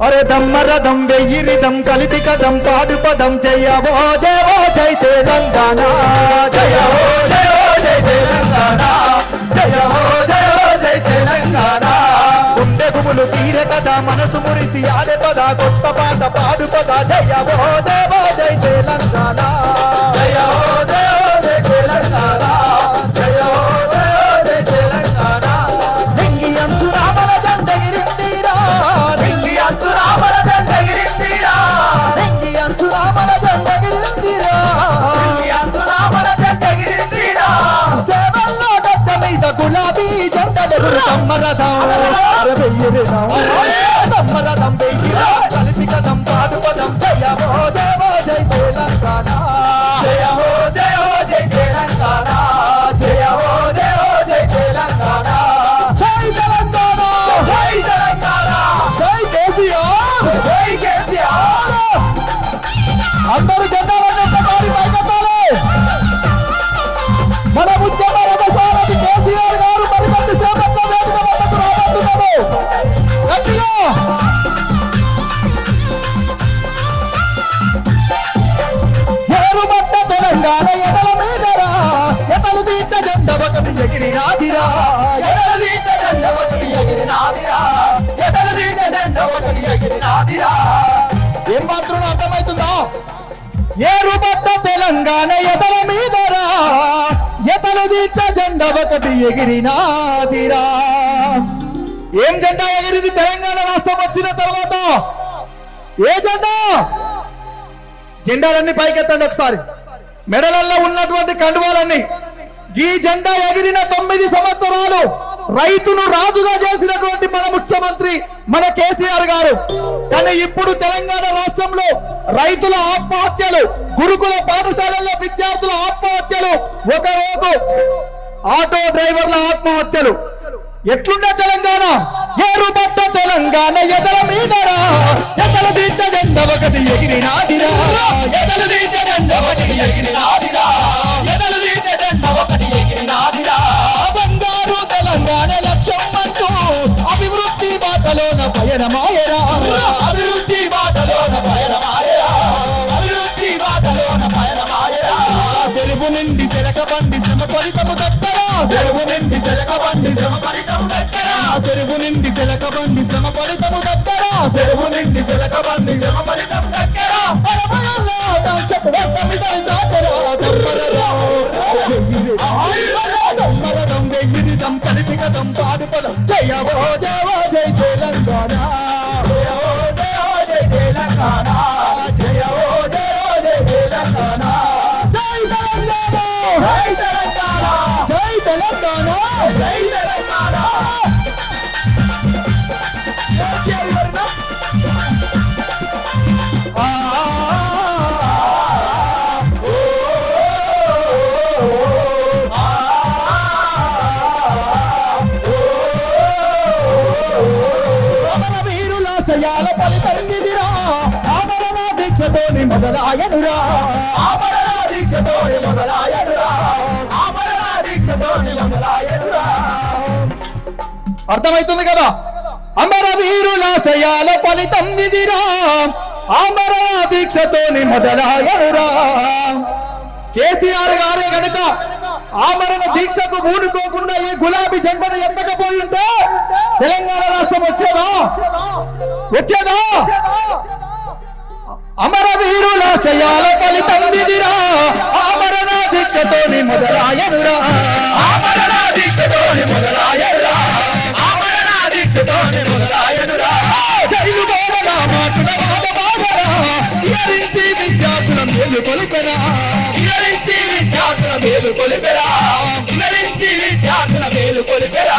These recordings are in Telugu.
అరే దమ్మరదం వెయ్యిరిదం కలిపి కదం పాడు పదం జయవో దేవో జై తెలంగాణ జయవో జయో జై తెలంగాణ జయవో జయో జై తెలంగాణ గుండె గుములు తీరే కదా మనసు మురిసి ఆడే పద కొత్త పాట పాడు పద జయవో దేవో జై తెలంగాణ జయవో జయో జై తెలంగాణ జయవో జయో జై తెలంగాణ నింగి అంచు రామల జెండగిరిందిరా నింగి అంచు రామల జెండగిరిందిరా నింగి అంచు రామల జెండగిరిందిరా నింగి అంచు రామల జెండగిరిందిరా సేవల్లో గడ్డ మీద గులాబీ జెండలు సమ్మరదం సమ్మరదం వెయ్యిరా కలిసి కదం పాడు పదం జయవో దేవో జై తెలంగాణ జయవో జయో జై తెలంగాణ జయవో జయో జై తెలంగాణ జై తెలంగాణ జై తెలంగాణ జై కేసీఆర్ జై కేసీఆర్ అందరూ జెండాలన్నీ ఒక్కసారి పైకెత్తాలి మన ఉద్యమ రథసారథి కేసీఆర్ గారు మరికొద్ది సేపట్లో వేదిక వద్దకు రాబోతున్నారు గట్టిగా ఏరుబట్ట తెలంగాణ ఎదల మీదరా ఎదలు దీట జెండ ఒకటి ఎగిరినాదిరా ఎదలు దీట జెండ ఒకటి ఎగిరినాదిరా ఎదలు దీట జెండ ఒకటి ఎగిరినాదిరా ఏం మాత్రం అర్థమవుతుందా ఏరుబట్ట తెలంగాణ ఎదల మీదరా ఎదలు దీట జెండ ఒకటి ఎగిరినాదిరా ఏం జెండా ఎగిరింది తెలంగాణ రాష్ట్రం వచ్చిన తర్వాత ఏ జెండా జెండాలన్నీ పైకెత్తండి ఒకసారి మెడలల్లో ఉన్నటువంటి కండువాలన్నీ ఈ జెండా ఎగిరిన 9 సంవత్సరాలు రైతును రాజుగా చేసినటువంటి మన ముఖ్యమంత్రి మన కేసీఆర్ గారు కానీ ఇప్పుడు తెలంగాణ రాష్ట్రంలో రైతుల ఆత్మహత్యలు గురుకుల పాఠశాలల్లో విద్యార్థుల ఆత్మహత్యలు ఒకరోజు ఆటో డ్రైవర్ల ఆత్మహత్యలు ఎట్లుండే తెలంగాణ ఏరుబట్ట తెలంగాణ ఎదల మీదరా ఎదల దీట జెండ ఒకటి ఎగిరినాదిరా ఎదల దీట జెండ ఒకటి ఎగిరినాదిరా ఎదల దీట జెండ ఒకటి ఎగిరినాదిరా బంగారు తెలంగాణ లక్ష్యం అంటూ అభివృద్ధి బాటలోన పయనమాయరా అభివృద్ధి బాటలోన పయనమాయరా అభివృద్ధి బాటలోన పయనమాయరా చెరువు నిండి తెలక బండి శ్రమ ఫలితము దక్కరా చెరువు నిండి తెలక బండి శ్రమ ఫలితము దక్కరా చెరువు నిండి తెలక బండి శ్రమ ఫలితము దక్కరా చెరువు నిండి తెలక బండి శ్రమ ఫలితము దక్కరా పరమయల్లో చక్రవర్తమిదరి జాతరా దమ్మరదం వెయ్యిరిదం కలిపి కదం పాడు పదం జయవో జయవో జై తెలంగాణ జయవో జయో జై తెలంగాణ జయవో జయో జై తెలంగాణ జై తెలంగాణ జై తెలంగాణ జై తెలంగాణ జై తెలంగాణ ఆశయాల ఫలితందిరా ఆమరణ దీక్షతోని మొదలాయనురా ఆమరణ దీక్షతోని మొదలాయనురా ఆమరణ దీక్షతోని మొదలాయనురా అర్థమవుతుంది కదా అమర వీరుల ఆశయాల ఫలితం విధిరా ఆమరణ దీక్షతోని మొదలాయనురా కేసీఆర్ గారే గనుక ఆమరణ దీక్షకు పూనుకోకుండా ఈ గులాబీ జెండను ఎత్తకపోయి ఉంటే తెలంగాణ రాష్ట్రం వచ్చేదా వచ్చేదా అమర వీరుల ఆశయాల ఫలితం విధిరా ఆమరణ దీక్షతోని మొదలాయనురా ఆమరణ దీక్షతోని మొదలాయనురా ఆమరణ దీక్షతోని మొదలాయనురా జైలు బోధల మాటల బాధరా ఇయరించి విద్యార్థుల మేలు కొలిపెరా ఇయరించి విద్యార్థుల మేలు కొలిపెరా ఇయరించి విద్యార్థుల మేలు కొలిపెరా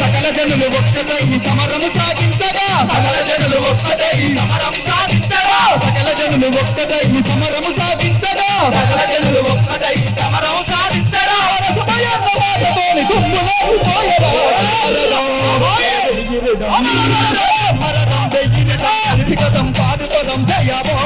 సకల జనులు ఒక్కటై సమరము సాగించగా సకల జనులు ఒక్కటై సమరం సాగించగా సకల జనులు ఒక్కటై సమరము సాగించగా సకల జనులు ఒక్కటై సమరం సాగించగా సమయంలోని గుమ్ములో పోయరా మరణం వెయ్యిరిదా పాడు పదం జయవో